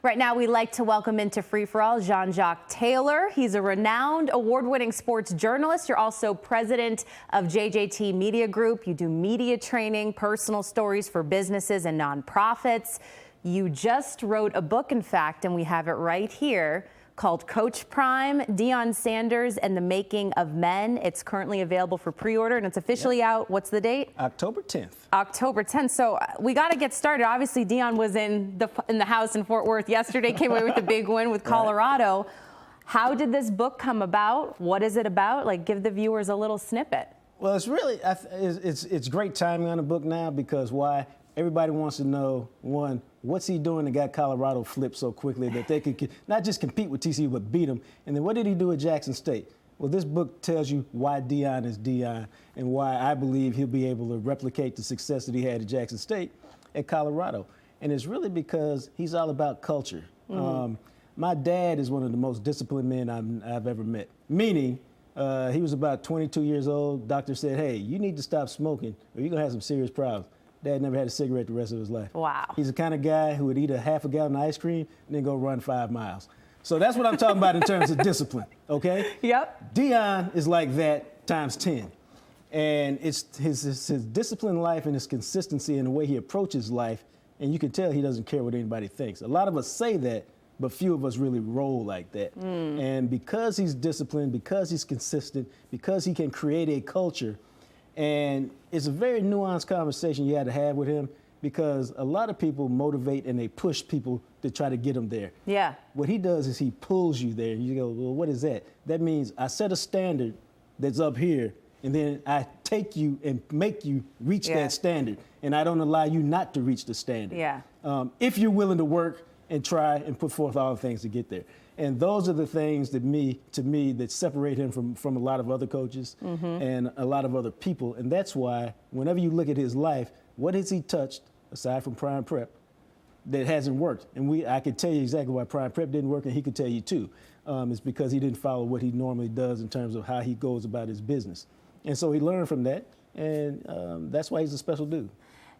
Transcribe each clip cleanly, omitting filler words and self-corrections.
Right now, we like to welcome into Free for All Jean-Jacques Taylor. He's a renowned award-winning sports journalist. You're also president of JJT Media Group. You do media training, personal stories for businesses and nonprofits. You just wrote a book, in fact, and we have it right here, called Coach Prime, Deion Sanders and the Making of Men. It's currently available for pre-order, and it's officially out. What's the date? October 10th. October 10th. So we got to get started. Obviously, Deion was in the house in Fort Worth yesterday, came away with a big win with Colorado. Right. How did this book come about? What is it about? Like, give the viewers a little snippet. Well, it's really, it's great timing on the book now, because why? Everybody wants to know, one, what's he doing that got Colorado flipped so quickly that they could not just compete with TCU, but beat them? And then what did he do at Jackson State? Well, this book tells you why Deion is Deion and why I believe he'll be able to replicate the success that he had at Jackson State at Colorado. And it's really because he's all about culture. Mm-hmm. My dad is one of the most disciplined men I've ever met, meaning he was about 22 years old. Doctor said, hey, you need to stop smoking or you're going to have some serious problems. Dad never had a cigarette the rest of his life. Wow. He's the kind of guy who would eat a half a gallon of ice cream and then go run 5 miles. So that's what I'm talking about in terms of discipline, okay? Yep. Deion is like that times 10. And it's his disciplined life and his consistency in the way he approaches life, and you can tell he doesn't care what anybody thinks. A lot of us say that, but few of us really roll like that. And because he's disciplined, because he's consistent, because he can create a culture, and it's a very nuanced conversation you had to have with him, because a lot of people motivate and they push people to try to get them there. Yeah. What he does is he pulls you there. You go, well, what is that? That means I set a standard that's up here, and then I take you and make you reach that standard, and I don't allow you not to reach the standard. Yeah. If you're willing to work and try and put forth all the things to get there. And those are the things that to me, that separate him from a lot of other coaches and a lot of other people. And that's why whenever you look at his life, what has he touched, aside from Prime Prep, that hasn't worked? And I could tell you exactly why Prime Prep didn't work, and he could tell you too. It's because he didn't follow what he normally does in terms of how he goes about his business. And so he learned from that, and that's why he's a special dude.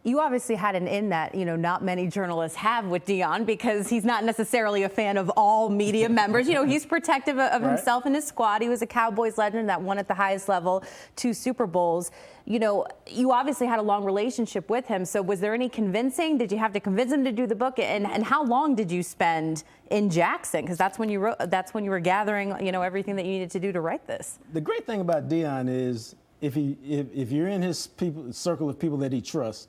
You obviously had an in that, not many journalists have with Deion, because he's not necessarily a fan of all media members. He's protective of himself and his squad. He was a Cowboys legend that won at the highest level 2 Super Bowls. You obviously had a long relationship with him. So was there any convincing? Did you have to convince him to do the book? And how long did you spend in Jackson? Because that's when you were gathering, everything that you needed to do to write this. The great thing about Deion is if you're in his circle of people that he trusts,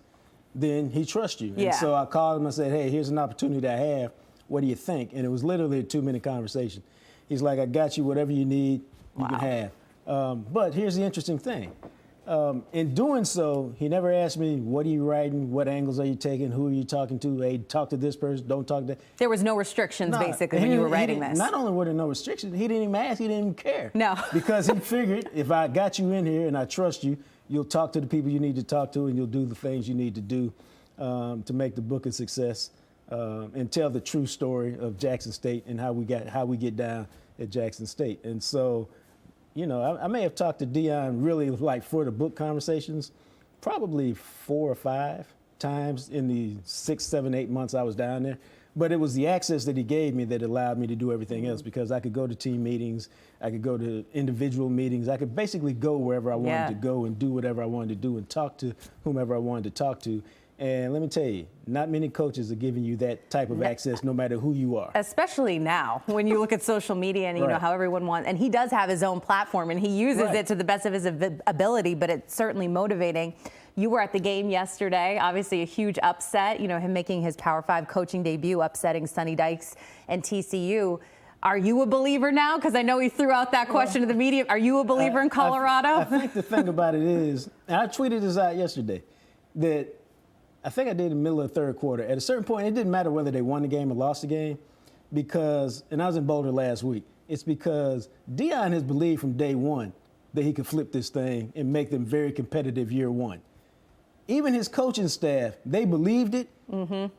then he trusts you. And so I called him and said, hey, here's an opportunity I have. What do you think? And it was literally a 2-minute conversation. He's like, I got you, whatever you need, you can have. But here's the interesting thing. In doing so, he never asked me, what are you writing? What angles are you taking? Who are you talking to? Hey, talk to this person, don't talk to that. There was no restrictions, basically, when you were writing this. Not only were there no restrictions, he didn't even ask, he didn't even care. No. Because he figured, if I got you in here and I trust you, you'll talk to the people you need to talk to, and you'll do the things you need to do to make the book a success and tell the true story of Jackson State and how we get down at Jackson State. And so, I may have talked to Deion really, like, for the book conversations, probably 4 or 5 times in the 6, 7, 8 months I was down there. But it was the access that he gave me that allowed me to do everything else, because I could go to team meetings, I could go to individual meetings, I could basically go wherever I wanted to go and do whatever I wanted to do and talk to whomever I wanted to talk to. And let me tell you, not many coaches are giving you that type of access, no matter who you are. Especially now, when you look at social media and how everyone wants, and he does have his own platform and he uses it to the best of his ability, but it's certainly motivating. You were at the game yesterday, obviously a huge upset, him making his Power 5 coaching debut, upsetting Sonny Dykes and TCU. Are you a believer now? Because I know he threw out that question to the media. Are you a believer in Colorado? I think the thing about it is, and I tweeted this out yesterday, that I think I did in the middle of the 3rd quarter. At a certain point, it didn't matter whether they won the game or lost the game, because, and I was in Boulder last week, it's because Deion has believed from day one that he could flip this thing and make them very competitive year one. Even his coaching staff, they believed it,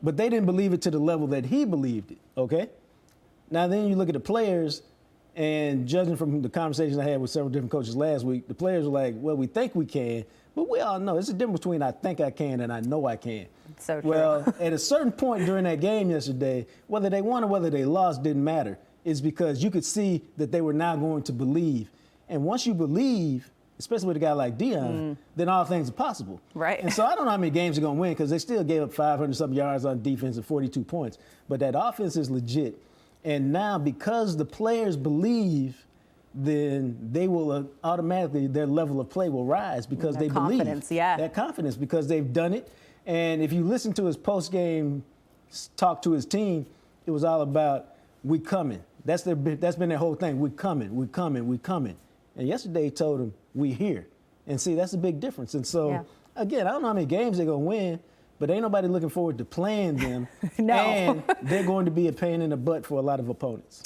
but they didn't believe it to the level that he believed it, okay? Now then you look at the players, and judging from the conversations I had with several different coaches last week, the players were like, well, we think we can, But we all know it's a difference between I think I can and I know I can. So true. Well, at a difference between I think I can and I know I can. So true. Well, at a certain point during that game yesterday, whether they won or whether they lost didn't matter. It's because you could see that they were now going to believe. And once you believe, especially with a guy like Deion, then all things are possible. Right. And so I don't know how many games they're going to win because they still gave up 500-something yards on defense and 42 points. But that offense is legit. And now because the players believe, then they will automatically, their level of play will rise because they believe. Confidence, yeah. That confidence because they've done it. And if you listen to his post-game talk to his team, it was all about, we coming. That's been their whole thing. We coming, we coming, we coming. And yesterday he told them, we here. And see, that's a big difference. And so, again, I don't know how many games they're going to win, but ain't nobody looking forward to playing them. No. And they're going to be a pain in the butt for a lot of opponents.